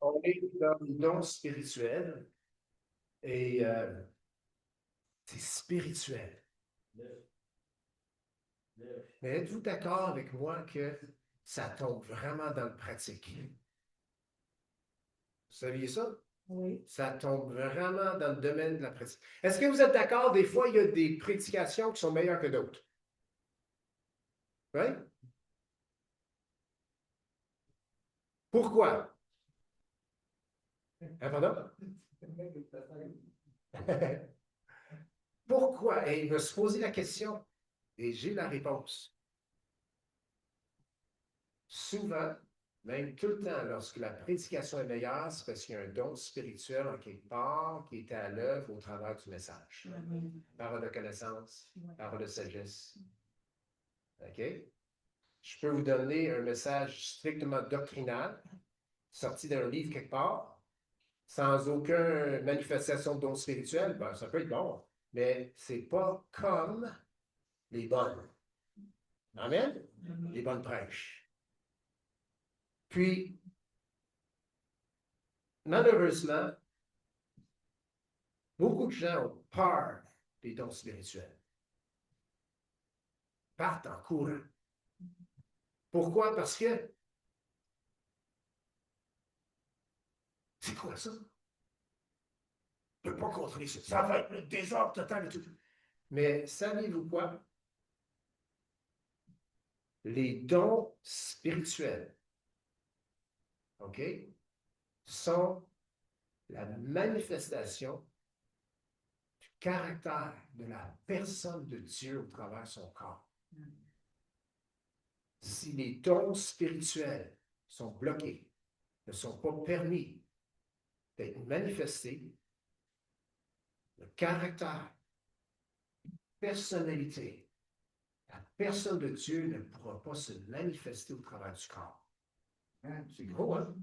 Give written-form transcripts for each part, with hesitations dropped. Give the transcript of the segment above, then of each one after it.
On est dans le don spirituel et c'est spirituel. Mais êtes-vous d'accord avec moi que ça tombe vraiment dans le pratique? Vous saviez ça? Oui. Ça tombe vraiment dans le domaine de la pratique. Est-ce que vous êtes d'accord? Des fois, il y a des prédications qui sont meilleures que d'autres. Oui? Pourquoi? Ah, pardon? Pourquoi? Et il va se poser la question et j'ai la réponse. Souvent, même tout le temps, lorsque la prédication est meilleure, c'est parce qu'il y a un don spirituel en quelque part qui est à l'œuvre au travers du message. Parole de connaissance, parole de sagesse. OK? Je peux vous donner un message strictement doctrinal, sorti d'un livre quelque part, sans aucune manifestation de don spirituel. Ben, ça peut être bon, mais c'est pas comme les bonnes. Amen? Les bonnes prêches. Puis, malheureusement, beaucoup de gens ont peur des dons spirituels. Partent en courant. Pourquoi? Parce que c'est quoi ça? Je ne peux pas contrôler ça. Ça va être le désordre total et tout. Mais savez-vous quoi? Les dons spirituels, OK, sont la manifestation du caractère de la personne de Dieu au travers de son corps. Si les dons spirituels sont bloqués, ne sont pas permis d'être manifestés, le caractère, personnalité, la personne de Dieu ne pourra pas se manifester au travers du corps. C'est gros, hein?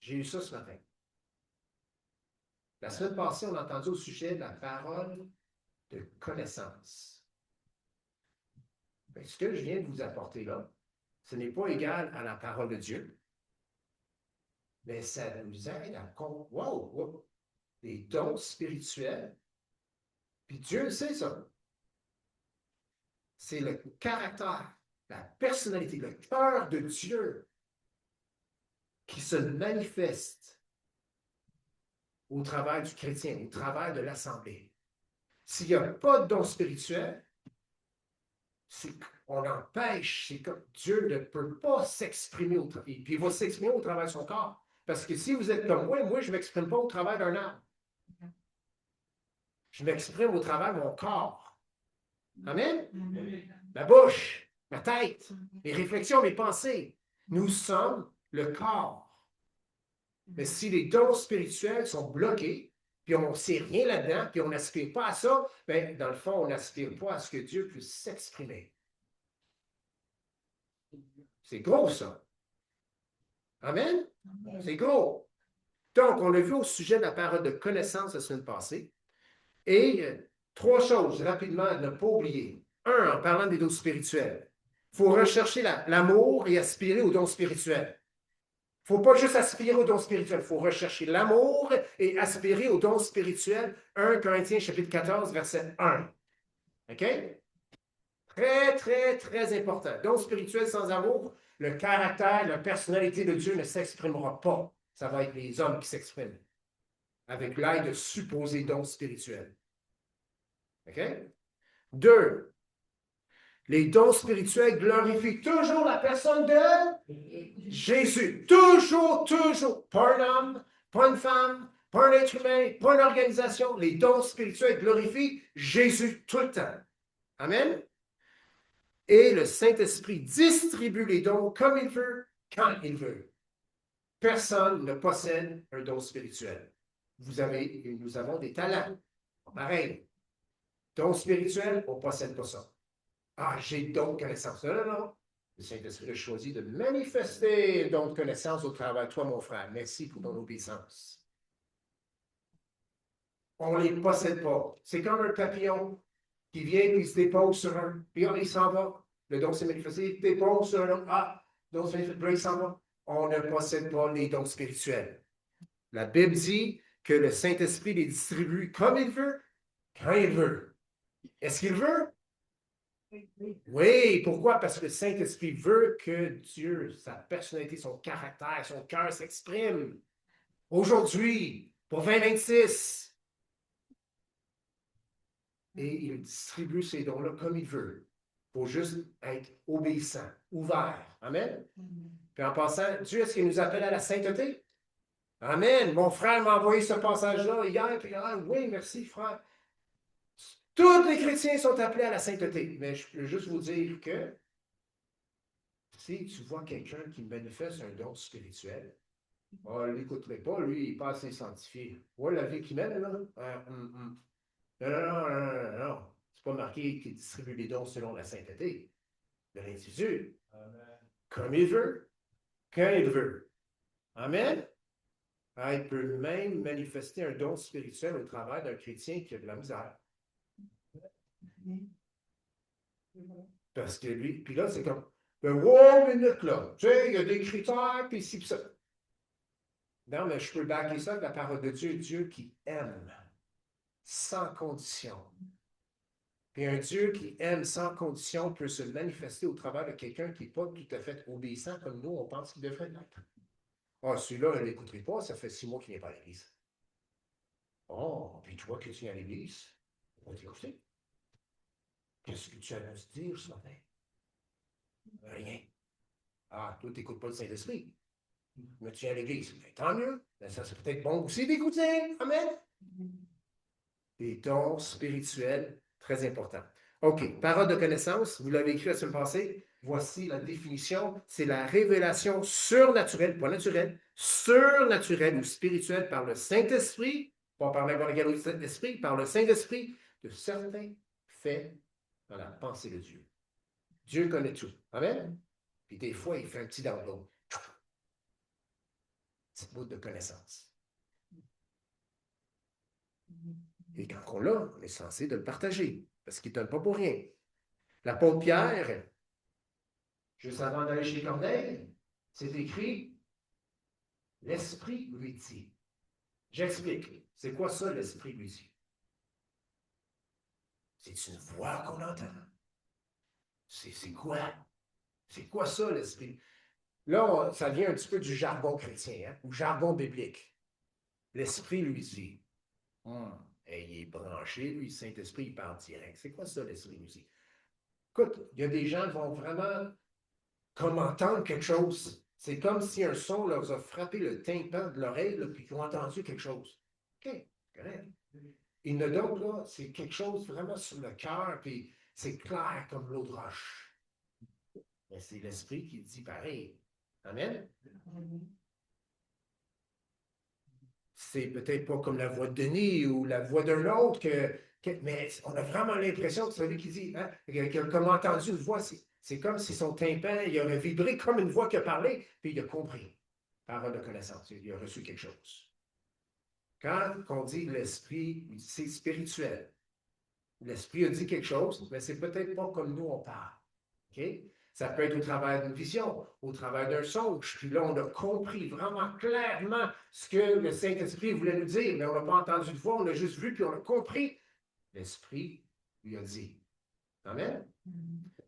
J'ai eu ça ce matin. La semaine passée, on a entendu au sujet de la parole de connaissance. Bien, ce que je viens de vous apporter là, ce n'est pas égal à la parole de Dieu, mais ça nous aide à comprendre, wow, les dons spirituels. Puis Dieu sait ça. C'est le caractère, la personnalité, le cœur de Dieu qui se manifeste au travers du chrétien, au travers de l'assemblée. S'il n'y a pas de don spirituel, on empêche, c'est comme Dieu ne peut pas s'exprimer au travers. Puis il va s'exprimer au travers de son corps. Parce que si vous êtes comme moi, je ne m'exprime pas au travers d'un arbre. Je m'exprime au travers de mon corps. Amen? Ma bouche, ma tête, mes réflexions, mes pensées. Nous sommes le corps. Mais si les dons spirituels sont bloqués, puis on ne sait rien là-dedans, puis on n'aspire pas à ça, bien, dans le fond, on n'aspire pas à ce que Dieu puisse s'exprimer. C'est gros, ça. Amen? C'est gros. Donc, on a vu au sujet de la parole de connaissance la semaine passée. Et trois choses, rapidement, à ne pas oublier. Un, en parlant des dons spirituels, il faut rechercher l'amour et aspirer aux dons spirituels. Il ne faut pas juste aspirer aux dons spirituels, il faut rechercher l'amour et aspirer aux dons spirituels. 1 Corinthiens chapitre 14, verset 1. OK? Très, très, très important. Dons spirituels sans amour, le caractère, la personnalité de Dieu ne s'exprimera pas. Ça va être les hommes qui s'expriment avec l'aide de supposés dons spirituels. OK? 2. Les dons spirituels glorifient toujours la personne de Jésus. Toujours, toujours. Pas un homme, pas une femme, pas un être humain, pas une organisation. Les dons spirituels glorifient Jésus tout le temps. Amen. Et le Saint-Esprit distribue les dons comme il veut, quand il veut. Personne ne possède un don spirituel. Nous avons des talents. Pareil. Don spirituel, on ne possède pas ça. Ah, j'ai d'autres connaissances. Non, non, non. Le Saint-Esprit a choisi de manifester d'autres connaissances au travers de toi, mon frère. Merci pour ton obéissance. On ne les possède pas. C'est comme un papillon qui vient et se dépose sur un. Puis il s'en va. Le don s'est manifesté, il dépose sur un autre. Ah, le don s'est manifesté, puis il s'en va. on ne possède pas les dons spirituels. La Bible dit que le Saint-Esprit les distribue comme il veut, quand il veut. Est-ce qu'il veut? Oui, pourquoi? Parce que le Saint-Esprit veut que Dieu, sa personnalité, son caractère, son cœur s'exprime. Aujourd'hui, pour 2026. Et il distribue ces dons-là comme il veut. Il faut juste être obéissant, ouvert. Amen? Puis en passant, Dieu, est-ce qu'il nous appelle à la sainteté? Amen. Mon frère m'a envoyé ce passage-là hier, puis oui, merci, frère. Tous les chrétiens sont appelés à la sainteté. Mais je peux juste vous dire que si tu vois quelqu'un qui manifeste un don spirituel, on ne l'écouterait pas, lui, il n'est pas assez sanctifié. Ouais, la vie qu'il mène, là. Non, non, non, non, non, non. C'est pas marqué qu'il distribue les dons selon la sainteté de l'individu. Comme il veut, quand il veut. Amen. Il peut même manifester un don spirituel au travers d'un chrétien qui a de la misère. Parce que lui, puis là, c'est comme, wow, minute là, tu sais, il y a des critères, puis ci, puis ça. Non, mais je peux backer ça avec la parole de Dieu, Dieu qui aime sans condition. Puis un Dieu qui aime sans condition peut se manifester au travers de quelqu'un qui n'est pas tout à fait obéissant comme nous, on pense qu'il devrait l'être. Ah, celui-là, je ne l'écouterai pas, ça fait 6 mois qu'il n'est pas à l'église. Oh, puis toi que tu es à l'église, on va t'écouter. Qu'est-ce que tu as à nous dire ce matin? Rien. Ah, toi, tu n'écoutes pas le Saint-Esprit. Mais tu es à l'église. Mais tant mieux. Ben, ça serait peut-être bon aussi d'écouter. Amen. Des dons spirituels, très importants. OK, parole de connaissance, vous l'avez écrit la semaine passée. Voici la définition. C'est la révélation surnaturelle, pas naturelle, surnaturelle ou spirituelle par le Saint-Esprit, pas par n'importe quel autre esprit, par le Saint-Esprit, de certains faits dans la pensée de Dieu. Dieu connaît tout. Amen? Puis des fois, il fait un petit download. Petite bout de connaissance. Et quand on l'a, on est censé de le partager, parce qu'il ne donne pas pour rien. L'apôtre Pierre, juste avant d'aller chez Corneille, c'est écrit « L'Esprit lui dit ». J'explique. C'est quoi ça, l'Esprit lui dit? C'est une voix qu'on entend. C'est quoi? C'est quoi ça, l'Esprit? Là, ça vient un petit peu du jargon chrétien, hein, ou jargon biblique. L'Esprit lui dit. Et il est branché, lui, le Saint-Esprit, il parle direct. C'est quoi ça, l'Esprit lui dit? Écoute, il y a des gens qui vont vraiment comme entendre quelque chose. C'est comme si un son leur a frappé le tympan de l'oreille, puis qu'ils ont entendu quelque chose. OK, correct. Il y en a d'autres, là, c'est quelque chose vraiment sur le cœur, puis c'est clair comme l'eau de roche. Mais c'est l'Esprit qui dit pareil. Amen? C'est peut-être pas comme la voix de Denis ou la voix d'un autre, mais on a vraiment l'impression que c'est celui qui dit, hein, qu'il a comme entendu une voix, c'est comme si son tympan, il aurait vibré comme une voix qui a parlé, puis il a compris. Parole de connaissance, il a reçu quelque chose. Quand on dit l'esprit, c'est spirituel. L'esprit a dit quelque chose, mais c'est peut-être pas comme nous on parle. OK? Ça peut être au travers d'une vision, au travers d'un songe. Puis là, on a compris vraiment clairement ce que le Saint-Esprit voulait nous dire, mais on n'a pas entendu de voix, on a juste vu, puis on a compris. L'Esprit lui a dit. Amen?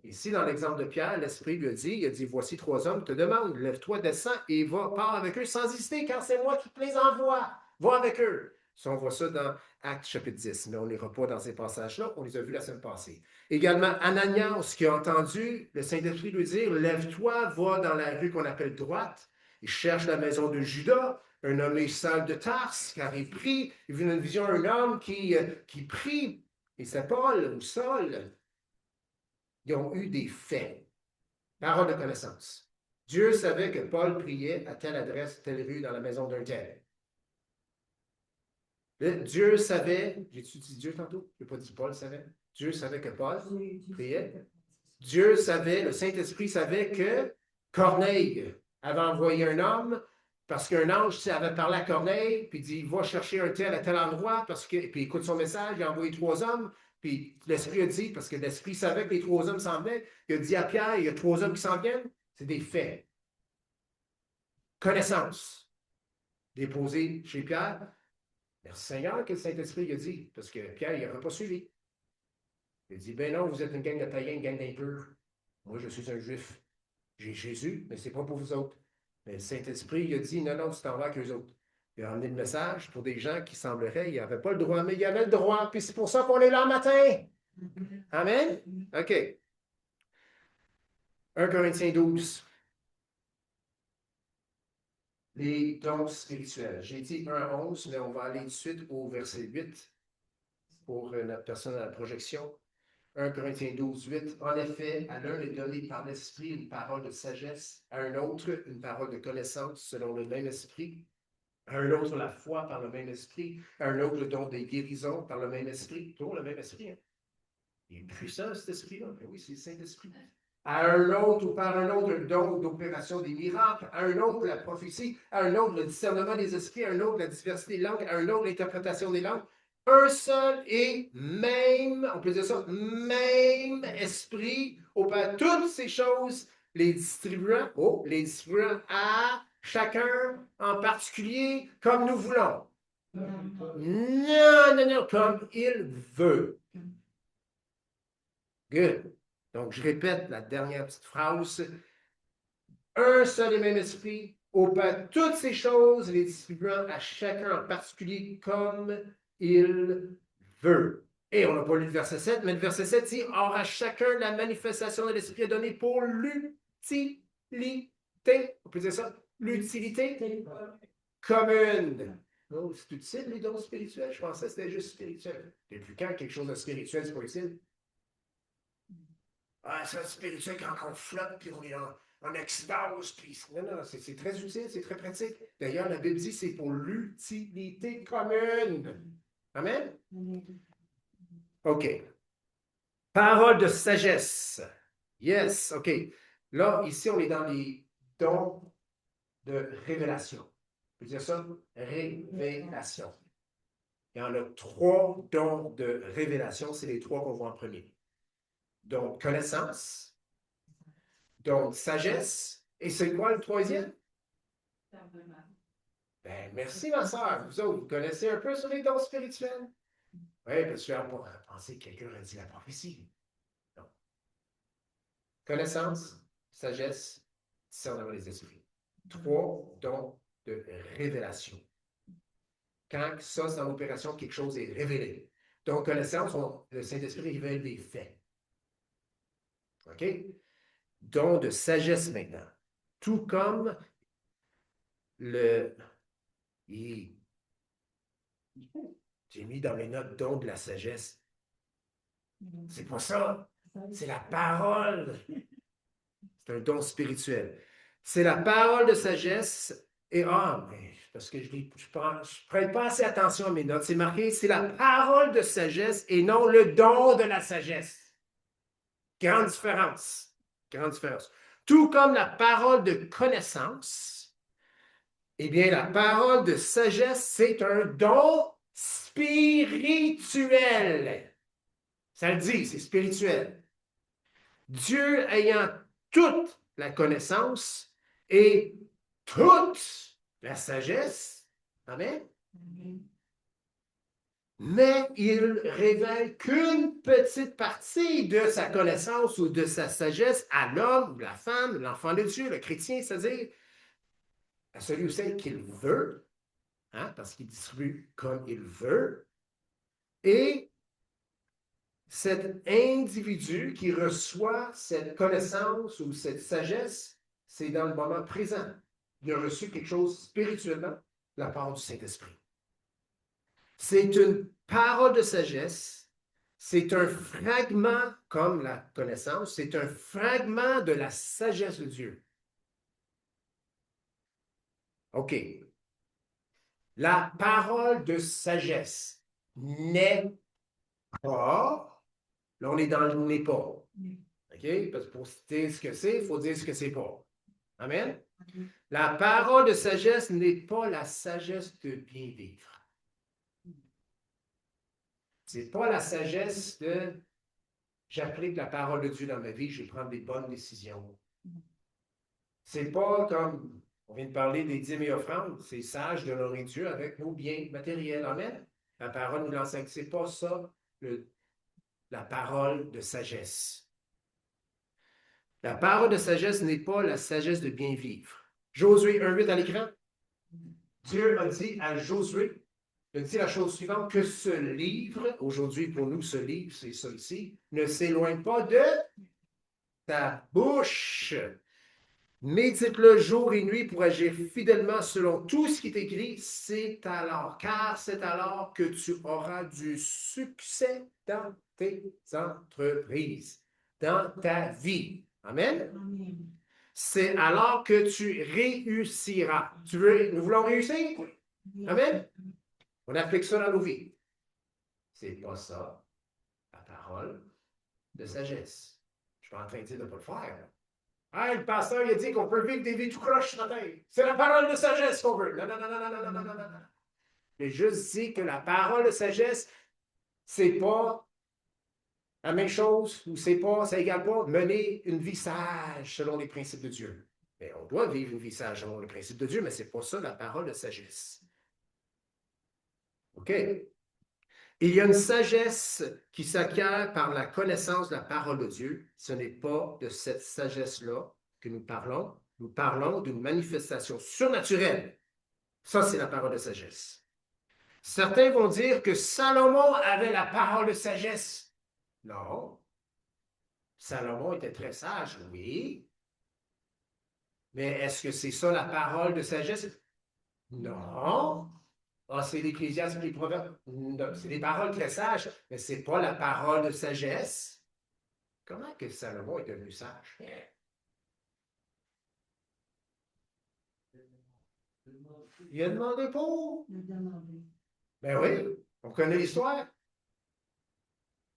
Ici, dans l'exemple de Pierre, l'Esprit lui a dit, il a dit, voici 3 hommes te demandent, lève-toi, descends et va, pars avec eux sans hésiter, car c'est moi qui te les envoie. Va avec eux. Ça, on voit ça dans Actes chapitre 10, mais on n'ira pas dans ces passages-là, on les a vus la semaine passée. Également, Ananias, qui a entendu le Saint-Esprit lui dire, lève-toi, va dans la rue qu'on appelle droite, et cherche la maison de Judas, un nommé Saul de Tarse, car il prie, il vit une vision un homme qui prie, et c'est Paul ou Saul. Ils ont eu des faits. Parole de connaissance. Dieu savait que Paul priait à telle adresse, telle rue, dans la maison d'un tel. Dieu savait, j'ai-tu dit Dieu tantôt? Je n'ai pas dit Paul savait. Dieu savait que Paul priait. Dieu savait, le Saint-Esprit savait que Corneille avait envoyé un homme parce qu'un ange avait parlé à Corneille, puis il dit, va chercher un tel à tel endroit, puis écoute son message, il a envoyé 3 hommes, puis l'Esprit a dit, parce que l'Esprit savait que les 3 hommes s'en venaient, il a dit à Pierre, il y a 3 hommes qui s'en viennent, c'est des faits. connaissance. Déposé chez Pierre. Merci Seigneur que le Saint-Esprit a dit, parce que Pierre, il n'aurait pas suivi. Il dit, ben non, vous êtes une gang de païens, une gang d'impurs. Moi, je suis un juif. J'ai Jésus, mais ce n'est pas pour vous autres. Mais le Saint-Esprit, il a dit, non, non, tu t'en vas avec eux autres. Il a ramené le message pour des gens qui sembleraient, ils n'avaient pas le droit, mais il y avait le droit, puis c'est pour ça qu'on est là le matin. Amen? OK. 1 Corinthiens 12. Les dons spirituels. J'ai dit 1-11, mais on va aller tout de suite au verset 8 pour notre personne à la projection. 1 Corinthiens 12, 8. En effet, à l'un est donné par l'Esprit une parole de sagesse, à un autre une parole de connaissance selon le même Esprit, à un autre la foi par le même Esprit, à un autre le don des guérisons par le même Esprit. Toujours le même Esprit. Hein? Il est puissant, cet Esprit-là. Ben oui, c'est le Saint-Esprit. À un autre ou par un autre le don d'opération des miracles, à un autre la prophétie, à un autre le discernement des esprits, à un autre la diversité des langues, à un autre l'interprétation des langues. Un seul et même, on peut dire ça, même esprit opère toutes ces choses, les distribuant à chacun en particulier comme nous voulons. Non, non, non, comme il veut. Good. Donc, je répète la dernière petite phrase. Un seul et même esprit opère toutes ces choses, les distribuant à chacun en particulier comme il veut. Et on n'a pas lu le verset 7, mais le verset 7 dit, or à chacun la manifestation de l'esprit est donnée pour l'utilité. On peut dire ça? L'utilité commune. Oh, c'est utile, les dons spirituels? Je pensais que c'était juste spirituel. Depuis quand quelque chose de spirituel, c'est pas utile? Ah, c'est spirituel quand on flotte, puis on est en extase. Puis... Non, non, c'est très utile, c'est très pratique. D'ailleurs, la Bible dit que c'est pour l'utilité commune. Amen? OK. Parole de sagesse. Yes, OK. Là, ici, on est dans les dons de révélation. On peut dire ça? Révélation. Il y en a 3 dons de révélation. C'est les 3 qu'on voit en premier. Donc, connaissance. Donc, sagesse. Et c'est quoi le troisième? Ben, merci, ma soeur. Vous autres, vous connaissez un peu sur les dons spirituels? Oui, parce que je vais penser que quelqu'un a dit la prophétie. Non. Connaissance, sagesse, discernement des esprits. 3 dons de révélation. Quand ça, c'est en opération, quelque chose est révélé. Donc, connaissance, le Saint-Esprit révèle des faits. OK? Don de sagesse maintenant. Tout comme le... J'ai mis dans mes notes don de la sagesse. C'est pas ça. C'est la parole. C'est un don spirituel. C'est la parole de sagesse. Et mais parce que je ne prête pas assez attention à mes notes. C'est marqué, c'est la parole de sagesse et non le don de la sagesse. Grande différence. Grande différence. Tout comme la parole de connaissance, eh bien, la parole de sagesse, c'est un don spirituel. Ça le dit, c'est spirituel. Dieu ayant toute la connaissance et toute la sagesse, amen, mais il révèle qu'une petite partie de sa connaissance ou de sa sagesse à l'homme ou la femme, l'enfant de Dieu, le chrétien, c'est-à-dire à celui ou celle qu'il veut, hein, parce qu'il distribue comme il veut, et cet individu qui reçoit cette connaissance ou cette sagesse, c'est dans le moment présent. Il a reçu quelque chose spirituellement de la part du Saint-Esprit. C'est une parole de sagesse, c'est un fragment, comme la connaissance, c'est un fragment de la sagesse de Dieu. OK. La parole de sagesse n'est pas. Là, on est dans le n'est pas. OK? Parce que pour dire ce que c'est, il faut dire ce que c'est pas. Amen? La parole de sagesse n'est pas la sagesse de bien vivre. C'est pas la sagesse de j'applique la parole de Dieu dans ma vie, je vais prendre des bonnes décisions. C'est pas comme on vient de parler des dîmes et offrandes. C'est sage d'honorer Dieu avec nos biens matériels. Amen. La parole nous l'enseigne. Ce n'est pas ça, la parole de sagesse. La parole de sagesse n'est pas la sagesse de bien vivre. Josué 1,8 à l'écran. Dieu a dit à Josué, il a dit la chose suivante, que ce livre, aujourd'hui pour nous, ce livre, c'est ça ici, ne s'éloigne pas de ta bouche. Médite-le jour et nuit pour agir fidèlement selon tout ce qui est écrit. Car c'est alors que tu auras du succès dans tes entreprises, dans ta vie. Amen. Amen. C'est alors que tu réussiras. Nous voulons réussir? Amen. On applique ça dans nos vies. C'est pas ça, la parole de sagesse. Je suis pas en train de dire de ne pas le faire. Ah, le pasteur, il a dit qu'on peut vivre des vies tout croches ce matin. C'est la parole de sagesse qu'on veut. Non, non, non, non, non, non, non, non, non. J'ai juste dit que la parole de sagesse, c'est pas la même chose, ou c'est pas, ça égale pas mener une vie sage selon les principes de Dieu. Mais on doit vivre une vie sage selon les principes de Dieu, mais c'est pas ça la parole de sagesse. OK? Il y a une sagesse qui s'acquiert par la connaissance de la parole de Dieu. Ce n'est pas de cette sagesse-là que nous parlons. Nous parlons d'une manifestation surnaturelle. Ça, c'est la parole de sagesse. Certains vont dire que Salomon avait la parole de sagesse. Non. Salomon était très sage, oui. Mais est-ce que c'est ça la parole de sagesse? Non. Ah, c'est l'Ecclésiaste et les Proverbes. C'est des paroles très sages, mais ce n'est pas la parole de sagesse. Comment que Salomon est devenu sage? Il a demandé pour. Ben oui, on connaît l'histoire.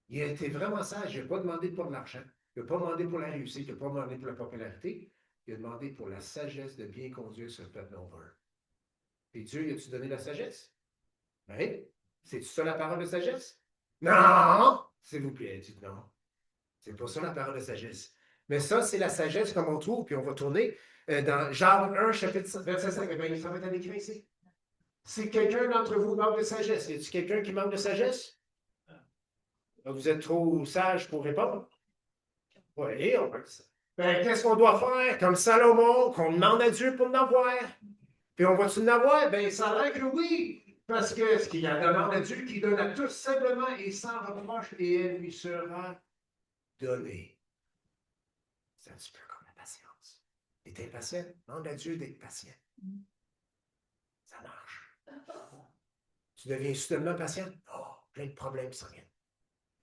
Il a été vraiment sage. Il n'a pas demandé pour l'argent. Il n'a pas demandé pour la réussite. Il n'a pas demandé pour la popularité. Il a demandé pour la sagesse de bien conduire ce peuple nombreux. Et Dieu, il a-tu donné la sagesse? Oui. C'est-tu ça la parole de sagesse? Non! S'il vous plaît, dites non. C'est pas ça la parole de sagesse. Mais ça, c'est la sagesse comme on trouve, puis on va tourner dans Jacques 1, chapitre verset 5. Ben, ça va être écrit ici. Si quelqu'un d'entre vous manque de sagesse, y a-t-il quelqu'un qui manque de sagesse? Vous êtes trop sage pour répondre? Oui, on va ça. Ben, qu'est-ce qu'on doit faire? Comme Salomon, qu'on demande à Dieu pour en avoir. Puis on va-tu en avoir? Ben, ça a l'air que oui. Parce que ce qu'il y a demande à Dieu qui donne à tous simplement et sans reproche, et elle lui sera donnée. C'est un petit peu comme la patience. Tu es impatient? Demande à Dieu d'être patient. Ça marche. Tu deviens soudainement patient? Oh, plein de problèmes qui s'en viennent.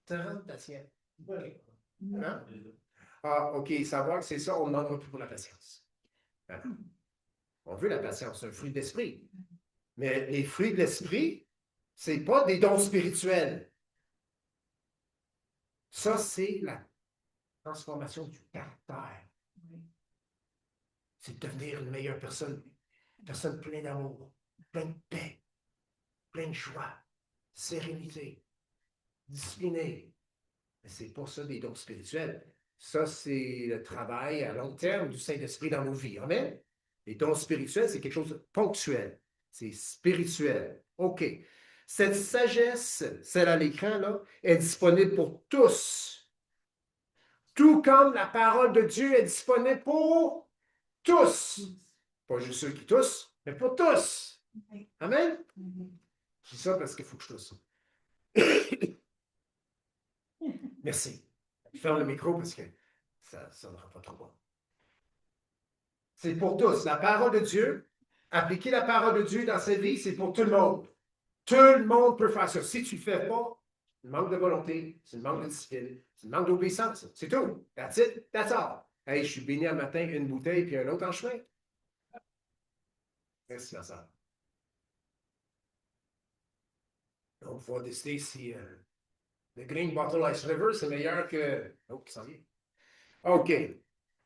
Te rends patient. OK. Hein? Ah, OK, savoir que c'est ça, on ne demandera plus pour la patience. Voilà. On veut la patience, c'est un fruit de l'esprit. Mais les fruits de l'esprit, ce n'est pas des dons spirituels. Ça, c'est la transformation du caractère. C'est de devenir une meilleure personne, une personne pleine d'amour, pleine de paix, pleine de joie, sérénité, disciplinée. Mais ce n'est pas ça des dons spirituels. Ça, c'est le travail à long terme du Saint-Esprit dans nos vies. Amen? Les dons spirituels, c'est quelque chose de ponctuel. C'est spirituel. OK. Cette sagesse, celle à l'écran, là, est disponible pour tous. Tout comme la parole de Dieu est disponible pour tous. Pas juste ceux qui toussent, mais pour tous. Amen? Je dis ça parce qu'il faut que je tousse. Merci. Je ferme le micro parce que ça ne sera pas trop bon. C'est pour tous. La parole de Dieu, appliquer la parole de Dieu dans sa vie, c'est pour tout le monde. Tout le monde peut faire ça. Si tu ne le fais pas, c'est le manque de volonté, c'est le manque de discipline, c'est le manque d'obéissance. C'est tout. That's it. That's all. Hey, je suis béni un matin, une bouteille, puis un autre en chemin. Merci, ma soeur. Donc, il faut décider si le Green Bottle Ice River, c'est meilleur que. Oh, qui s'en vient. OK.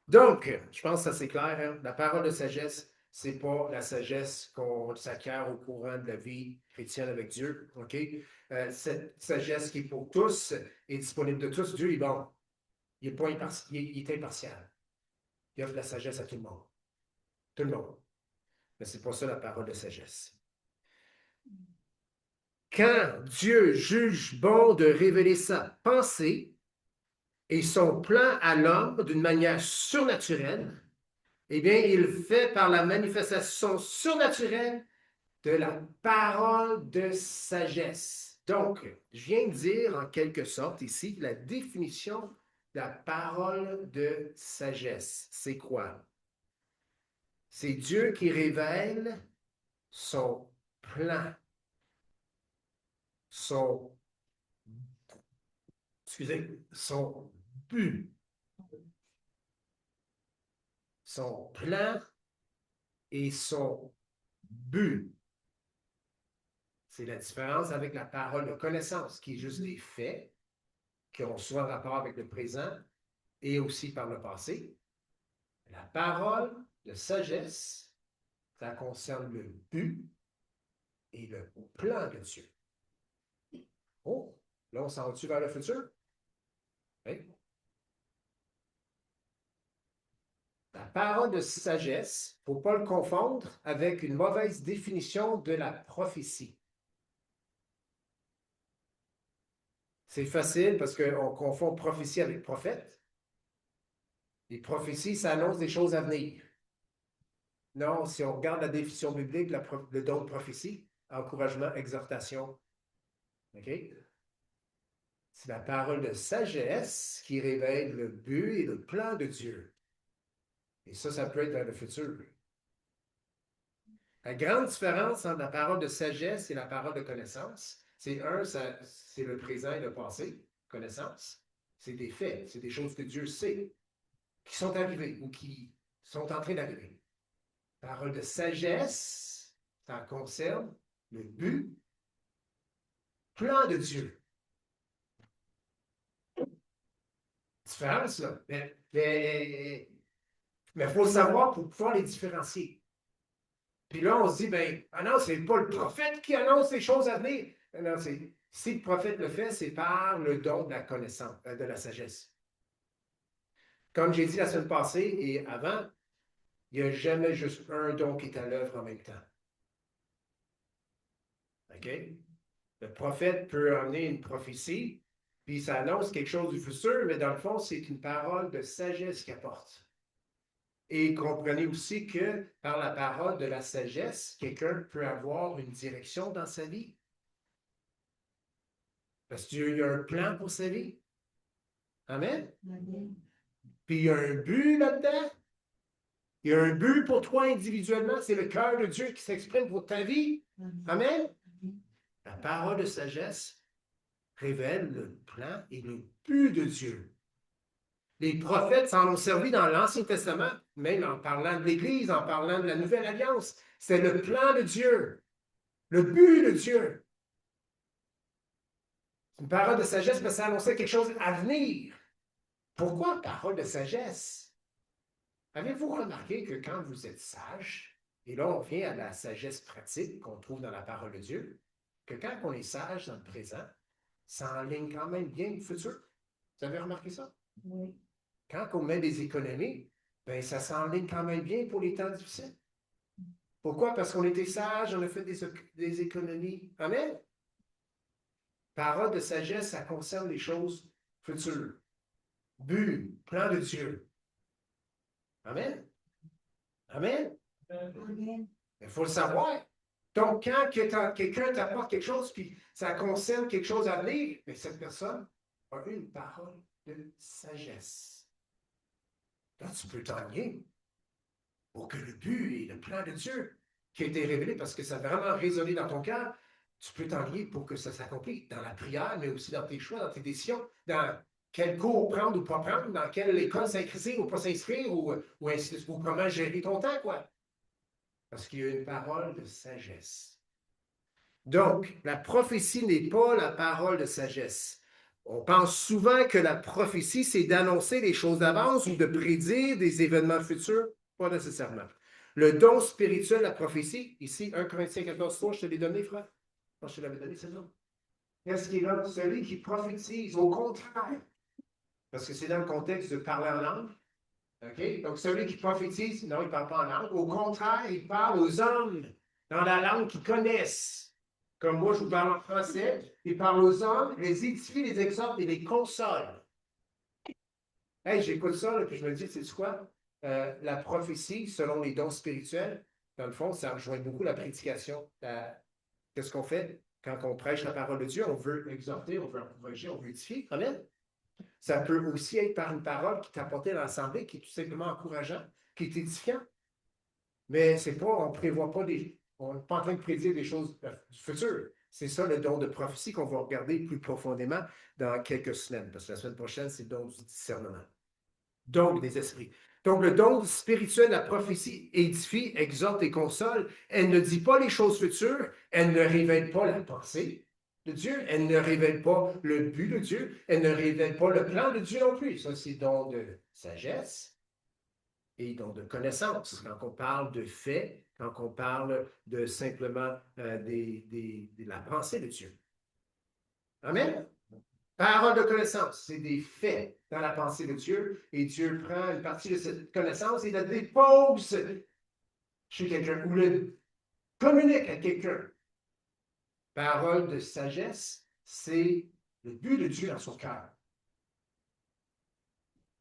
Donc, je pense que ça c'est clair. Hein? La parole de sagesse, c'est pas la sagesse qu'on s'acquiert au courant de la vie chrétienne avec Dieu. OK? Cette sagesse qui est pour tous est disponible de tous. Dieu est bon. Il est impartial. Il offre la sagesse à tout le monde. Tout le monde. Mais ce n'est pas ça la parole de sagesse. Quand Dieu juge bon de révéler sa pensée et son plan à l'homme d'une manière surnaturelle, eh bien, il fait par la manifestation surnaturelle de la parole de sagesse. Donc, je viens de dire en quelque sorte ici la définition de la parole de sagesse. C'est quoi? C'est Dieu qui révèle son plan, son, son but, son plan et son but. C'est la différence avec la parole de connaissance, qui est juste des faits, qui ont souvent rapport avec le présent et aussi par le passé. La parole de sagesse, ça concerne le but et le plan de Dieu. Oh, là, on s'en va-tu vers le futur? Oui. La parole de sagesse, il ne faut pas le confondre avec une mauvaise définition de la prophétie. C'est facile parce qu'on confond prophétie avec prophète. Les prophéties, ça annonce des choses à venir. Non, si on regarde la définition biblique, le don de prophétie, encouragement, exhortation. OK? C'est la parole de sagesse qui révèle le but et le plan de Dieu. Et ça peut être dans le futur. La grande différence entre la parole de sagesse et la parole de connaissance, c'est c'est le présent et le passé, connaissance. C'est des faits, c'est des choses que Dieu sait, qui sont arrivées ou qui sont en train d'arriver. Parole de sagesse, ça concerne le but, plan de Dieu. Différence, là. Mais il faut le savoir pour pouvoir les différencier. Puis là, on se dit, ben, ah non, c'est pas le prophète qui annonce les choses à venir. Non, si le prophète le fait, c'est par le don de la connaissance, de la sagesse. Comme j'ai dit la semaine passée et avant, il n'y a jamais juste un don qui est à l'œuvre en même temps. OK? Le prophète peut amener une prophétie, puis ça annonce quelque chose du futur, mais dans le fond, c'est une parole de sagesse qu'il apporte. Et comprenez aussi que par la parole de la sagesse, quelqu'un peut avoir une direction dans sa vie. Parce que Dieu, il y a un plan pour sa vie. Amen? Amen. Puis il y a un but là-dedans. Il y a un but pour toi individuellement. C'est le cœur de Dieu qui s'exprime pour ta vie. Amen? La parole de sagesse révèle le plan et le but de Dieu. Les prophètes s'en ont servi dans l'Ancien Testament, même en parlant de l'Église, en parlant de la Nouvelle Alliance. C'est le plan de Dieu, le but de Dieu. Une parole de sagesse, parce que ça annonçait quelque chose à venir. Pourquoi parole de sagesse? Avez-vous remarqué que quand vous êtes sage, et là on vient à la sagesse pratique qu'on trouve dans la parole de Dieu, que quand on est sage dans le présent, ça enligne quand même bien le futur? Vous avez remarqué ça? Oui. Quand on met des économies, ben ça s'enligne quand même bien pour les temps difficiles. Pourquoi? Parce qu'on était sage, on a fait des économies. Amen? Parole de sagesse, ça concerne les choses futures. But, plan de Dieu. Amen? Amen? Amen. Il faut le savoir. Donc, quand quelqu'un t'apporte quelque chose, puis ça concerne quelque chose à venir, mais cette personne a une parole de sagesse. Là, tu peux t'enligner pour que le but et le plan de Dieu qui a été révélé, parce que ça a vraiment résonné dans ton cœur, tu peux t'enligner pour que ça s'accomplisse dans la prière, mais aussi dans tes choix, dans tes décisions, dans quel cours prendre ou pas prendre, dans quelle école s'inscrire ou pas s'inscrire, ou comment gérer ton temps, quoi. Parce qu'il y a une parole de sagesse. Donc, la prophétie n'est pas la parole de sagesse. On pense souvent que la prophétie, c'est d'annoncer des choses d'avance ou de prédire des événements futurs. Pas nécessairement. Le don spirituel, la prophétie, ici, 1 Corinthiens 14, 3, je te l'ai donné, frère. Moi, je te l'avais donné, c'est ça. Qu'est-ce qui est là? Celui qui prophétise, au contraire. Parce que c'est dans le contexte de parler en langue. OK? Donc, celui qui prophétise, non, il ne parle pas en langue. Au contraire, il parle aux hommes dans la langue qu'ils connaissent. Comme moi, je vous parle en français. Il parle aux hommes, les édifie, les exhorte et les console. Hey, j'écoute ça, là, puis je me dis, c'est quoi? La prophétie, selon les dons spirituels, dans le fond, ça rejoint beaucoup la prédication. Qu'est-ce qu'on fait? Quand on prêche la parole de Dieu, on veut exhorter, on veut encourager, on veut édifier. Amen. Ça peut aussi être par une parole qui t'apporte à l'assemblée, qui est tout simplement encourageant, qui est édifiant. Mais c'est pas, on ne prévoit pas on n'est pas en train de prédire des choses du futur. C'est ça le don de prophétie qu'on va regarder plus profondément dans quelques semaines, parce que la semaine prochaine, c'est le don du discernement. Donc, des esprits. Donc, le don spirituel de la prophétie édifie, exhorte et console. Elle ne dit pas les choses futures, elle ne révèle pas la pensée de Dieu, elle ne révèle pas le but de Dieu, elle ne révèle pas le plan de Dieu non plus. Ça, c'est don de sagesse et don de connaissance. Quand on parle de faits, quand on parle de simplement de la pensée de Dieu. Amen. Parole de connaissance, c'est des faits dans la pensée de Dieu, et Dieu prend une partie de cette connaissance et la dépose chez quelqu'un ou le communique à quelqu'un. Parole de sagesse, c'est le but de Dieu dans son cœur.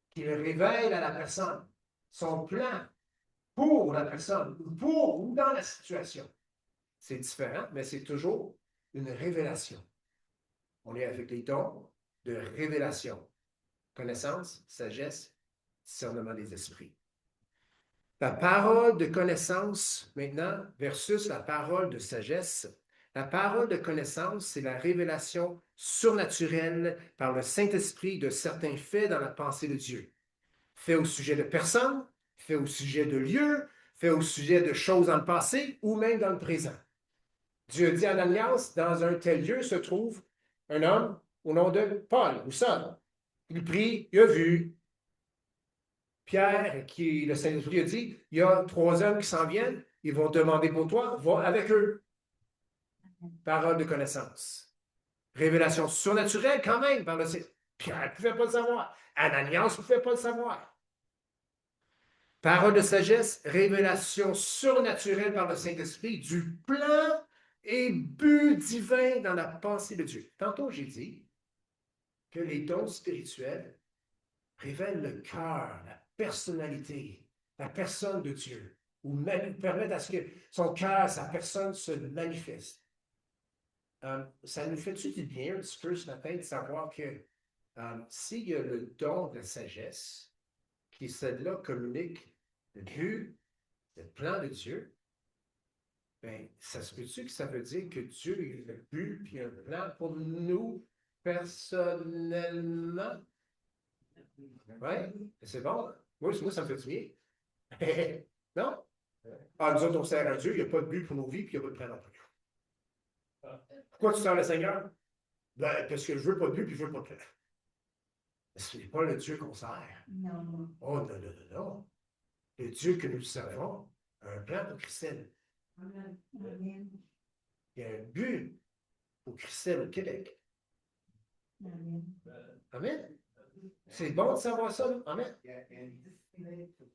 Qu'il révèle à la personne son plan pour la personne, pour ou dans la situation. C'est différent, mais c'est toujours une révélation. On est avec les dons de révélation. Connaissance, sagesse, discernement des esprits. La parole de connaissance, maintenant, versus la parole de sagesse. La parole de connaissance, c'est la révélation surnaturelle par le Saint-Esprit de certains faits dans la pensée de Dieu. Faits au sujet de personnes, faits au sujet de lieux, faits au sujet de choses dans le passé ou même dans le présent. Dieu dit à Ananias, dans un tel lieu se trouve un homme au nom de Paul ou Saul. Il prie, il a vu. Pierre, le Saint-Esprit a dit, il y a 3 hommes qui s'en viennent, ils vont demander pour toi, va avec eux. Parole de connaissance. Révélation surnaturelle quand même par le Saint-Esprit. Pierre ne pouvait pas le savoir. Ananias ne pouvait pas le savoir. Parole de sagesse, révélation surnaturelle par le Saint-Esprit du plan et but divin dans la pensée de Dieu. Tantôt, j'ai dit que les dons spirituels révèlent le cœur, la personnalité, la personne de Dieu, ou même permettent à ce que son cœur, sa personne se manifeste. Ça nous fait-tu du bien un petit peu ce matin de savoir que s'il y a le don de la sagesse, qui celle-là communique le but, le plan de Dieu, bien, ça se peut-tu que ça veut dire que Dieu a le but et un plan pour nous personnellement? Oui, c'est bon. Moi, ça me fait du bien. Non? Ah, nous autres, on sert à Dieu, il n'y a pas de but pour nos vies, puis il n'y a pas de plan non plus. Pourquoi tu sers le Seigneur? Ben, parce que je veux pas de but, puis je veux pas de plan. Ce n'est pas le Dieu qu'on sert. Non. Oh, non, non, non, non. Le Dieu que nous servons a un plan pour Christelle. Amen. Il y a un but pour Christelle au Québec. Amen. Amen. C'est bon de savoir ça. Amen. Il y a une discipline sur le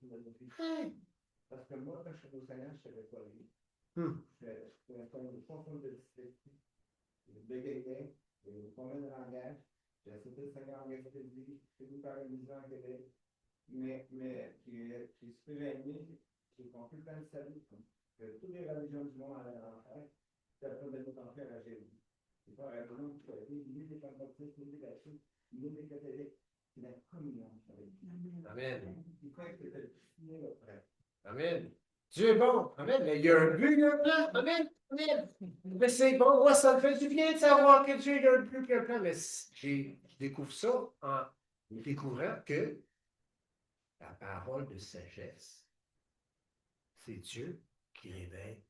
parce que moi, quand je suis au Seigneur, je ne savais pas lui. Je faisais comme une fonction de dyslexie. Je bégayais, je combien de langage. J'ai accepté le Seigneur en Gaspésie, j'ai vu par une vision en Québec. Mais j'ai super aimé, j'ai compris plein de salut. Que toutes les religions du monde allaient en faire, c'est la première de enfer à Jésus. C'est pas un nom qui a été ni des pentécostes, ni des baptistes, ni des catholiques. C'est la communion avec Dieu. Amen. Il croit que c'est le signer le frère. Amen. Dieu est bon. Amen. Mais il y a un but, il y a un plan. Amen. Amen. Mais c'est bon. Moi, ça me fait du bien de savoir que Dieu a un but et un plan. Mais je découvre ça en découvrant que la parole de sagesse, c'est Dieu qui révèle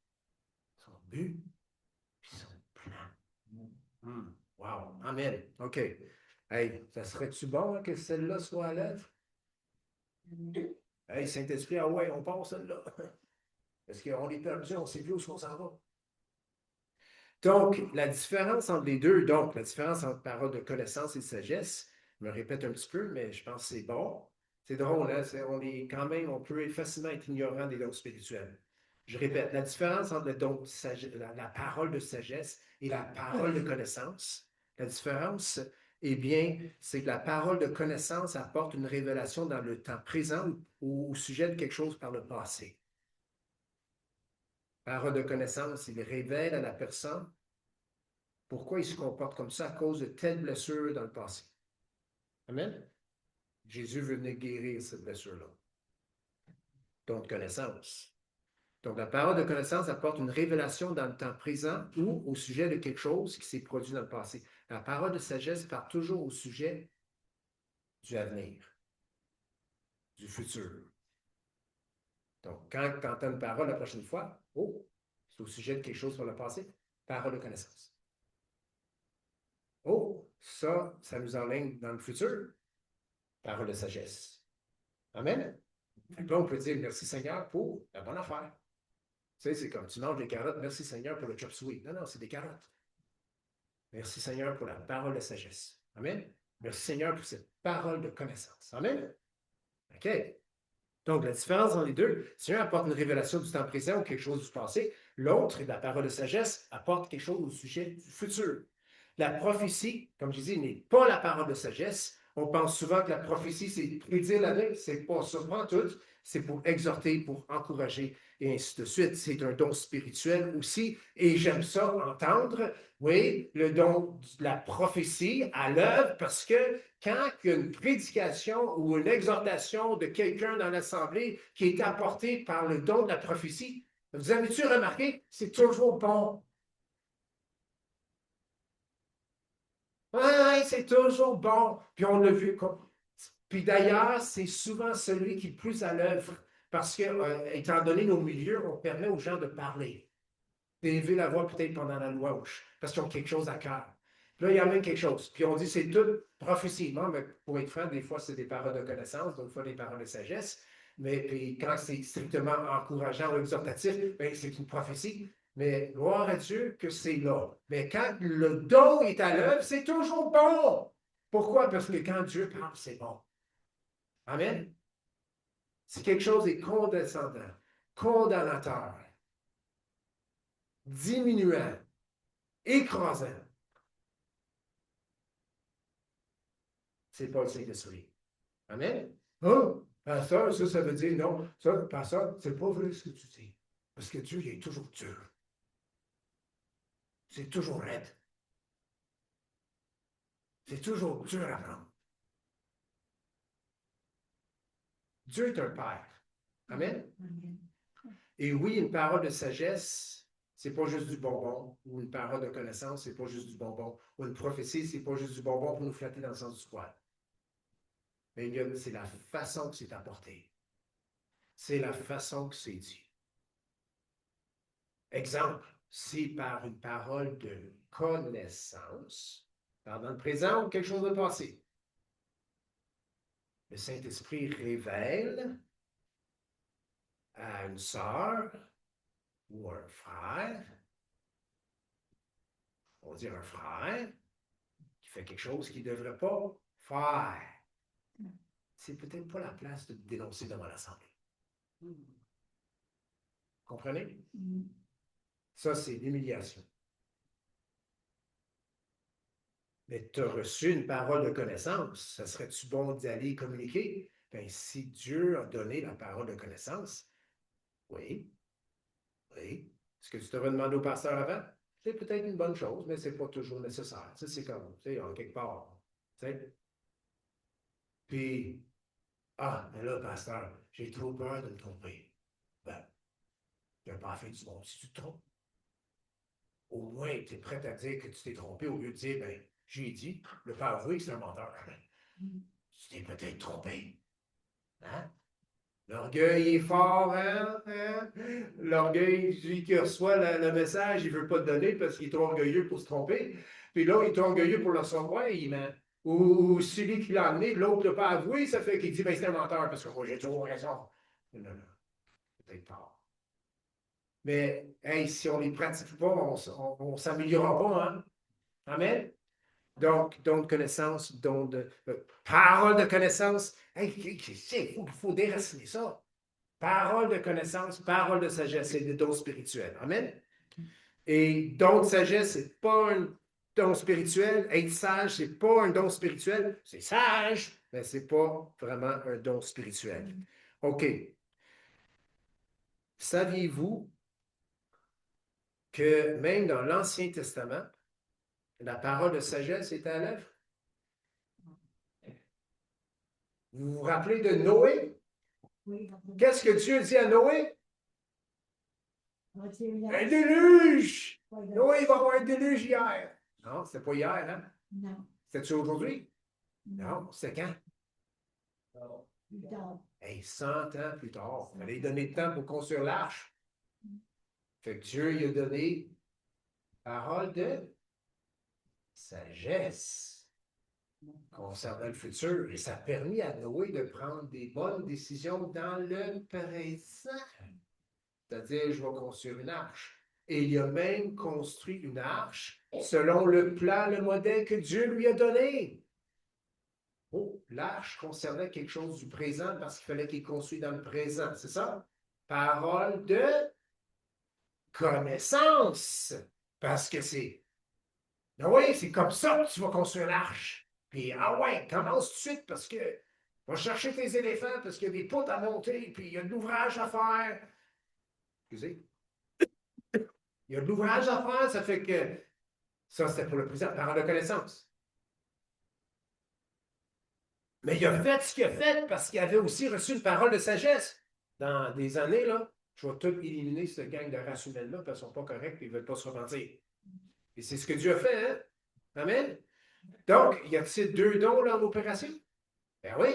son but et son plan. Wow. Amen. OK. Hey, ça serait-tu bon que celle-là soit à l'œuvre? Hey, Saint-Esprit, ah ouais, on part celle-là. Parce qu'on est perdu, on ne sait plus où on s'en va. Donc, la différence entre les deux, donc, la différence entre parole de connaissance et de sagesse, je me répète un petit peu, mais je pense que c'est bon. C'est drôle, hein? On est quand même, on peut facilement être ignorant des dons spirituels. Je répète, la différence entre le don de sagesse, la parole de sagesse et la parole de connaissance, la différence, eh bien, c'est que la parole de connaissance apporte une révélation dans le temps présent ou au sujet de quelque chose par le passé. Parole de connaissance, il révèle à la personne pourquoi il se comporte comme ça à cause de telle blessure dans le passé. Amen? Jésus veut venir guérir cette blessure-là. Don de connaissance. Donc, la parole de connaissance apporte une révélation dans le temps présent ou au sujet de quelque chose qui s'est produit dans le passé. La parole de sagesse part toujours au sujet du avenir, du futur. Donc, quand tu entends une parole la prochaine fois, oh, c'est au sujet de quelque chose sur le passé. Parole de connaissance. Oh, ça nous enligne dans le futur. Parole de sagesse. Amen. Là, on peut dire merci Seigneur pour la bonne affaire. Tu sais, c'est comme tu manges des carottes, merci Seigneur pour le chop suey. Non, non, c'est des carottes. Merci Seigneur pour la parole de sagesse. Amen. Merci Seigneur pour cette parole de connaissance. Amen. OK. Donc, la différence entre les deux, si un apporte une révélation du temps présent ou quelque chose du passé, l'autre, la parole de sagesse, apporte quelque chose au sujet du futur. La prophétie, comme je dis, n'est pas la parole de sagesse. On pense souvent que la prophétie, c'est prédire l'avenir. C'est pas ça, pas tout. C'est pour exhorter, pour encourager, et ainsi de suite. C'est un don spirituel aussi. Et j'aime ça entendre, oui, le don de la prophétie à l'œuvre, parce que quand il y a une prédication ou une exhortation de quelqu'un dans l'Assemblée qui est apportée par le don de la prophétie, vous avez-tu remarqué? C'est toujours bon. Oui, c'est toujours bon. Puis on l'a vu. Puis d'ailleurs, c'est souvent celui qui est plus à l'œuvre parce que, étant donné nos milieux, on permet aux gens de parler, d'élever la voix peut-être pendant la louange parce qu'ils ont quelque chose à cœur. Puis là, il y a même quelque chose. Puis on dit c'est tout prophétie. Non, mais pour être franc, des fois, c'est des paroles de connaissance, d'autres fois, des paroles de sagesse. Mais puis quand c'est strictement encourageant ou exhortatif, bien, c'est une prophétie. Mais gloire à Dieu que c'est là. Mais quand le don est à l'œuvre, c'est toujours bon. Pourquoi? Parce que quand Dieu parle, c'est bon. Amen. Si quelque chose est condescendant, condamnateur, diminuant, écrasant, c'est pas le Saint-Esprit. Amen. Oh, pasteur, ça veut dire non. Ça, pasteur, c'est pas vrai ce que tu dis. Parce que Dieu, il est toujours dur. C'est toujours raide. C'est toujours dur à prendre. Dieu est un Père. Amen. Et oui, une parole de sagesse, c'est pas juste du bonbon. Ou une parole de connaissance, c'est pas juste du bonbon. Ou une prophétie, c'est pas juste du bonbon pour nous flatter dans le sens du poil. Mais c'est la façon que c'est apporté. C'est la façon que c'est dit. Exemple, si par une parole de connaissance, dans le présent ou quelque chose de passé, le Saint-Esprit révèle à une sœur ou un frère, on va dire un frère, qui fait quelque chose qu'il ne devrait pas faire. C'est peut-être pas la place de dénoncer devant l'Assemblée. Comprenez? Ça, c'est l'humiliation. Mais tu as reçu une parole de connaissance, ça serait-tu bon d'y aller communiquer? Bien, si Dieu a donné la parole de connaissance, oui, oui. Est-ce que tu devrais demander au pasteur avant? C'est peut-être une bonne chose, mais ce n'est pas toujours nécessaire. Tu sais, c'est comme, tu sais, en quelque part. Tu sais? Puis, mais là, pasteur, j'ai trop peur de me tromper. Ben, tu n'as pas fait du bon si tu te trompes. Au moins, tu es prêt à dire que tu t'es trompé au lieu de dire, ben, j'ai dit, le père avoué que c'est un menteur. Tu t'es peut-être trompé. Hein? L'orgueil est fort, hein? L'orgueil, celui qui reçoit le message, il ne veut pas le donner parce qu'il est trop orgueilleux pour se tromper. Puis l'autre, il est trop orgueilleux pour le recevoir, il ment. Ou celui qui l'a amené, l'autre ne l'a pas avoué, ça fait qu'il dit, ben c'est un menteur parce que moi, j'ai toujours raison. Non, non, peut-être pas. Mais, hey, si on ne les pratique pas, on ne s'améliorera pas, hein? Amen? Donc, don de connaissance, don de parole de connaissance. Hey, il faut déraciner ça. Parole de connaissance, parole de sagesse, c'est des dons spirituels. Amen. Et don de sagesse, c'est pas un don spirituel. Être sage, c'est pas un don spirituel. C'est sage, mais c'est pas vraiment un don spirituel. OK. Saviez-vous que même dans l'Ancien Testament, la parole de sagesse est à l'œuvre? Vous vous rappelez de Noé? Oui. Qu'est-ce que Dieu dit à Noé? Un déluge! Noé, il va y avoir un déluge hier. Non, c'était pas hier, hein? Non. C'était-tu aujourd'hui? Non, c'était quand? Plus tard. Hey, 100 ans plus tard. Il fallait lui donner le temps pour construire l'arche. Fait que Dieu lui a donné parole de sagesse concernant le futur. Et ça a permis à Noé de prendre des bonnes décisions dans le présent. C'est-à-dire, je vais construire une arche. Et il a même construit une arche selon le plan, le modèle que Dieu lui a donné. Oh, l'arche concernait quelque chose du présent parce qu'il fallait qu'il construise dans le présent, c'est ça? Parole de connaissance. Parce que c'est, ah oui, c'est comme ça que tu vas construire l'arche. Puis, ah ouais, commence tout de suite parce que va chercher tes éléphants parce qu'il y a des poutres à monter, puis il y a de l'ouvrage à faire. Excusez. Il y a de l'ouvrage à faire, ça fait que ça, c'était pour le présent, parole de connaissance. Mais il a fait ce qu'il a fait parce qu'il avait aussi reçu une parole de sagesse. Dans des années, là, je vais tout éliminer cette gang de races humaines-là parce qu'ils ne sont pas corrects et ils ne veulent pas se repentir. Et c'est ce que Dieu a fait, hein? Amen? Donc, y a-t-il deux dons là, en opération? Ben oui.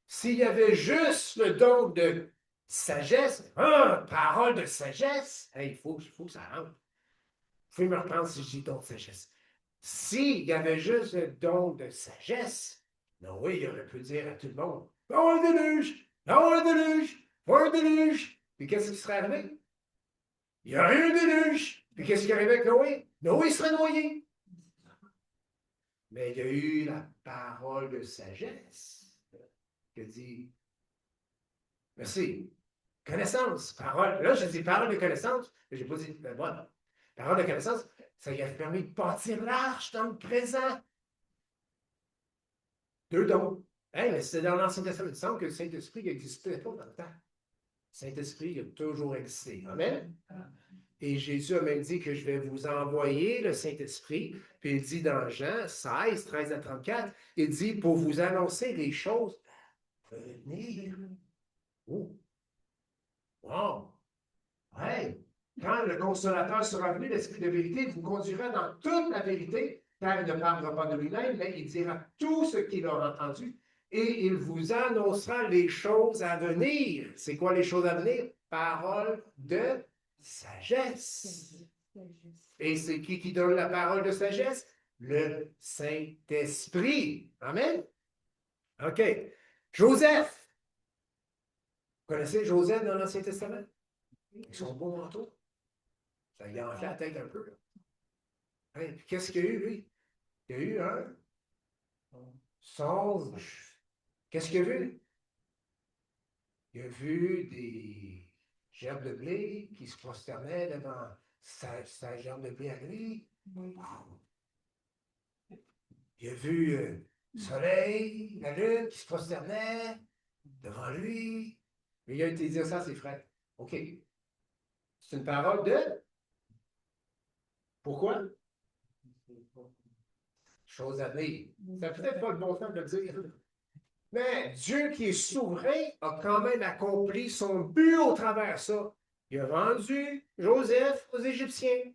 S'il y avait juste le don de sagesse, parole de sagesse, hey, il faut que ça rentre. Vous pouvez me reprendre si je dis don de sagesse. S'il y avait juste le don de sagesse, non, oui, il aurait pu dire à tout le monde, oh, un déluge, non, un déluge, pas un déluge. Puis qu'est-ce qui serait arrivé? Il y aurait eu un déluge. Puis qu'est-ce qui arrivait avec Noé? Noé serait noyé. Mais il y a eu la parole de sagesse qui a dit, merci, connaissance, parole. Là, je dis parole de connaissance, mais je n'ai pas dit, ben voilà, parole de connaissance, ça lui a permis de bâtir l'arche dans le présent. Deux dons. Hey, mais c'était dans l'Ancien Testament. Il me semble que le Saint-Esprit n'existait pas dans le temps. Le Saint-Esprit a toujours existé. Amen. Et Jésus a même dit que je vais vous envoyer le Saint-Esprit. Puis il dit dans Jean 16, 13 à 34, il dit pour vous annoncer les choses à venir. Oh. Wow. Hey. Quand le consolateur sera venu, l'Esprit de vérité vous conduira dans toute la vérité, car il ne parlera pas de lui-même, mais il dira tout ce qu'il aura entendu et il vous annoncera les choses à venir. C'est quoi les choses à venir? Parole de sagesse. Et c'est qui donne la parole de sagesse? Le Saint-Esprit. Amen? OK. Joseph. Vous connaissez Joseph dans l'Ancien Testament? Ils sont beaux manteaux. Ça lui a enflé la tête un peu. Hein? Puis qu'est-ce qu'il y a eu, lui? Il y a eu un songe. Qu'est-ce qu'il a vu? Il a vu des gerbes de blé qui se prosternaient devant sa gerbe de blé à lui. Il a vu le soleil, la lune qui se prosternait devant lui. Mais il a été dire ça à ses frères. OK. C'est une parole de. Pourquoi? Chose à venir. C'est peut-être pas le bon temps de le dire. Mais Dieu qui est souverain a quand même accompli son but au travers de ça. Il a vendu Joseph aux Égyptiens.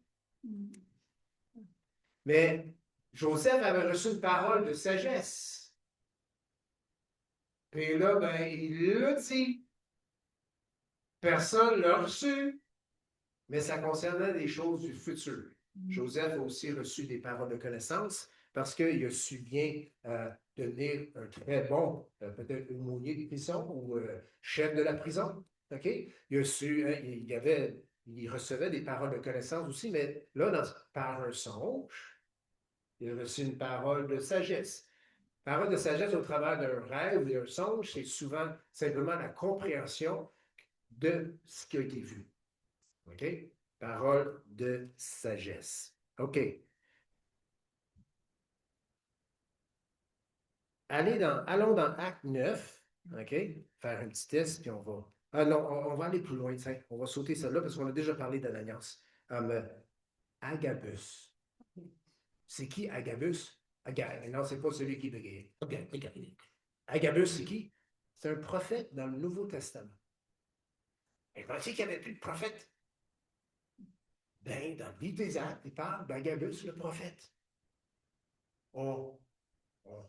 Mais Joseph avait reçu une parole de sagesse. Et là, ben, il l'a dit. Personne ne l'a reçu. Mais ça concernait des choses du futur. Joseph a aussi reçu des paroles de connaissance parce qu'il a su bien devenir un très bon, peut-être aumônier de prison ou chef de la prison. OK? Il a su, hein, il recevait des paroles de connaissance aussi, mais là, par un songe, Il a reçu une parole de sagesse. Parole de sagesse au travers d'un rêve et un songe, c'est souvent simplement la compréhension de ce qui a été vu. OK? Parole de sagesse. OK. Allons dans Acte 9. OK? Faire un petit test, puis on va. Ah non, on va aller plus loin. Tiens. On va sauter celle-là parce qu'on a déjà parlé d'Ananias. Agabus. C'est qui Agabus? Non, c'est pas celui qui bégayait. Agabus, c'est qui? C'est un prophète dans le Nouveau Testament. Et pensez qu'il n'y avait plus de prophète. Ben, dans le livre des Actes, il parle d'Agabus, le prophète. Oh, oh.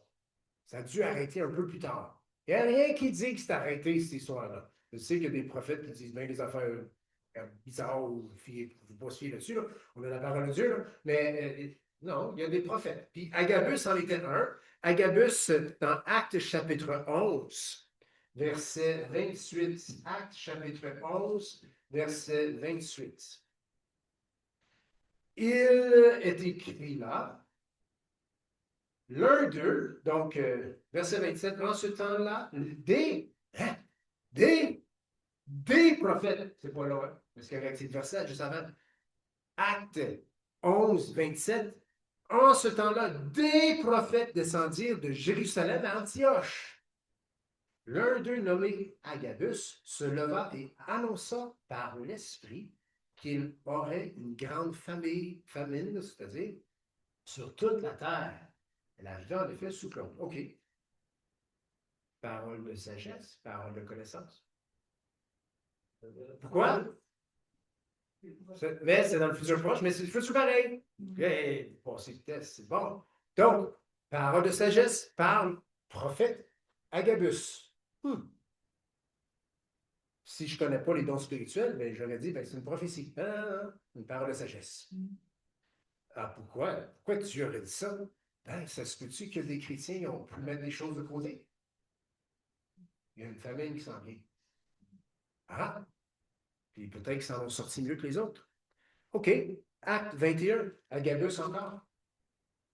Ça a dû arrêter un peu plus tard. Il n'y a rien qui dit que c'est arrêté, cette histoire-là. Je sais qu'il y a des prophètes qui disent bien des affaires bizarres ou il ne faut pas se fier là-dessus. Là. On a la parole de Dieu, là. Mais non, il y a des prophètes. Puis Agabus en était un. Agabus, dans Actes chapitre 11, verset 28. Actes chapitre 11, verset 28. Il est écrit là, l'un d'eux, donc verset 27, en ce temps-là, des prophètes, c'est pas là, parce qu'il y avait un petit verset juste avant, Acte 11, 27, en ce temps-là, des prophètes descendirent de Jérusalem à Antioche. L'un d'eux, nommé Agabus, se leva et annonça par l'Esprit qu'il aurait une grande famine, c'est-à-dire sur toute la terre. Elle arrivait en effet sous Claude. OK. Parole de sagesse, parole de connaissance. Pourquoi? Mais c'est dans le futur proche, mais c'est le futur pareil. OK. Passer le test, c'est bon. Donc, parole de sagesse, parle prophète Agabus. Si je ne connais pas les dons spirituels, ben, j'aurais dit, ben, c'est une prophétie. Une parole de sagesse. Ah, pourquoi? Pourquoi tu aurais dit ça? Ben, ça se peut-tu que des chrétiens ont pu mettre des choses de côté? Il y a une famine qui s'en vient. Ah! Puis peut-être qu'ils s'en ont sorti mieux que les autres. OK. Acte 21, Agabus encore.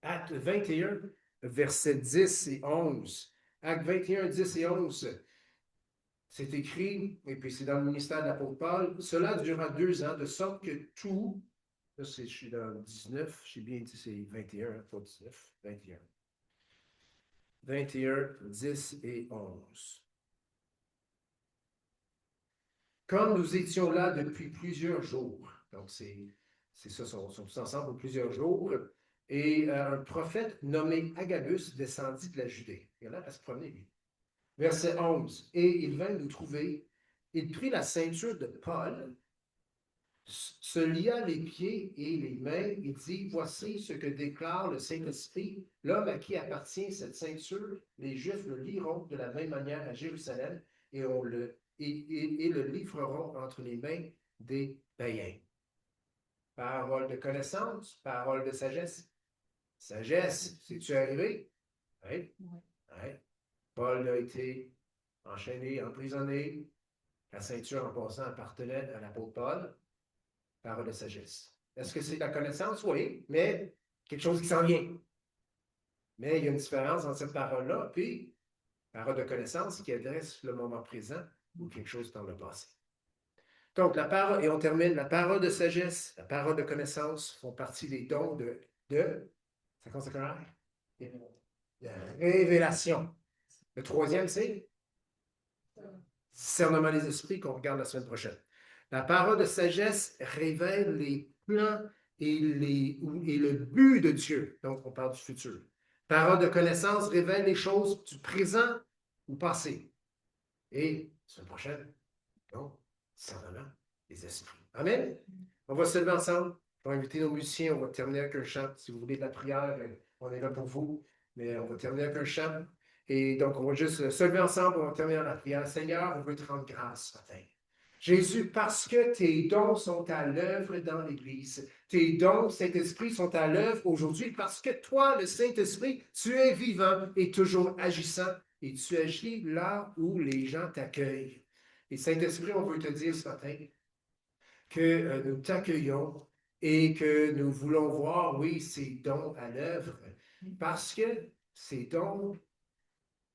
Acte 21, versets 10 et 11. Acte 21, 10 et 11. C'est écrit, et puis c'est dans le ministère de l'apôtre Paul, cela durera 2 ans, de sorte que tout, là je suis dans 19, j'ai bien dit c'est 21, pas 19, 21. 21, 10 et 11. Comme nous étions là depuis plusieurs jours, donc c'est ça, ils sont tous ensemble pour plusieurs jours, et un prophète nommé Agabus descendit de la Judée. Il a l'air à se promener, lui. Verset 11. Et il vint nous trouver, il prit la ceinture de Paul, se lia les pieds et les mains, et dit, voici ce que déclare le Saint-Esprit, l'homme à qui appartient cette ceinture, les Juifs le liront de la même manière à Jérusalem, et le livreront entre les mains des païens. Parole de connaissance, parole de sagesse. Sagesse, c'est-tu arrivé? Oui. Oui. Paul a été enchaîné, emprisonné. La ceinture en passant appartenait à l'apôtre Paul. Parole de sagesse. Est-ce que c'est la connaissance? Oui, mais quelque chose qui s'en vient. Mais il y a une différence entre cette parole-là et parole de connaissance qui adresse le moment présent ou quelque chose dans le passé. Donc, la parole, et on termine, la parole de sagesse, la parole de connaissance font partie des dons ça commence à de révélation. Le troisième, c'est discernement des esprits qu'on regarde la semaine prochaine. La parole de sagesse révèle les plans et le but de Dieu. Donc, on parle du futur. Parole de connaissance révèle les choses du présent ou passé. Et, la semaine prochaine, donc, discernement des esprits. Amen? On va se lever ensemble. On va inviter nos musiciens. On va terminer avec un chant. Si vous voulez de la prière, on est là pour vous. Mais on va terminer avec un chant. Et donc, on va juste se lever ensemble. On va terminer la prière. Seigneur, on veut te rendre grâce ce matin. Jésus, parce que tes dons sont à l'œuvre dans l'Église. Tes dons, Saint-Esprit, sont à l'œuvre aujourd'hui parce que toi, le Saint-Esprit, tu es vivant et toujours agissant. Et tu agis là où les gens t'accueillent. Et Saint-Esprit, on veut te dire ce matin que nous t'accueillons et que nous voulons voir, oui, ces dons à l'œuvre, parce que ces dons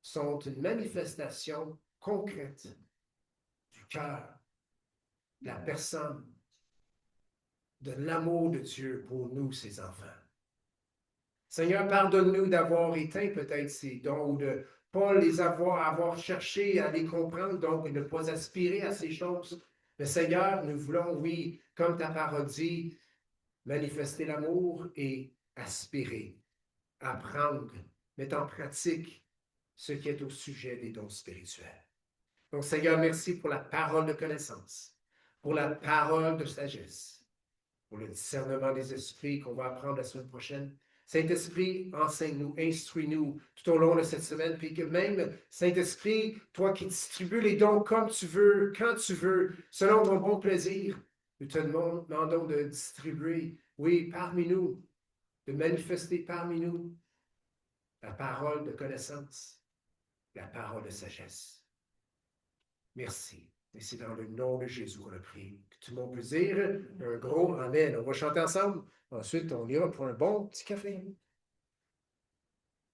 sont une manifestation concrète du cœur, de la personne, de l'amour de Dieu pour nous, ses enfants. Seigneur, pardonne-nous d'avoir éteint peut-être ces dons ou de ne pas les avoir cherché à les comprendre, donc ne pas aspirer à ces choses. Mais Seigneur, nous voulons, oui, comme ta parole dit, manifester l'amour et aspirer, apprendre, mettre en pratique ce qui est au sujet des dons spirituels. Donc, Seigneur, merci pour la parole de connaissance, pour la parole de sagesse, pour le discernement des esprits qu'on va apprendre la semaine prochaine. Saint-Esprit, enseigne-nous, instruis-nous tout au long de cette semaine, puis que même, Saint-Esprit, toi qui distribues les dons comme tu veux, quand tu veux, selon ton bon plaisir, nous te demandons de distribuer, oui, parmi nous, de manifester parmi nous la parole de connaissance, la parole de sagesse. Merci. Et c'est dans le nom de Jésus qu'on a prié. Que tout le monde peut dire un gros Amen. On va chanter ensemble. Ensuite, on ira pour un bon petit café.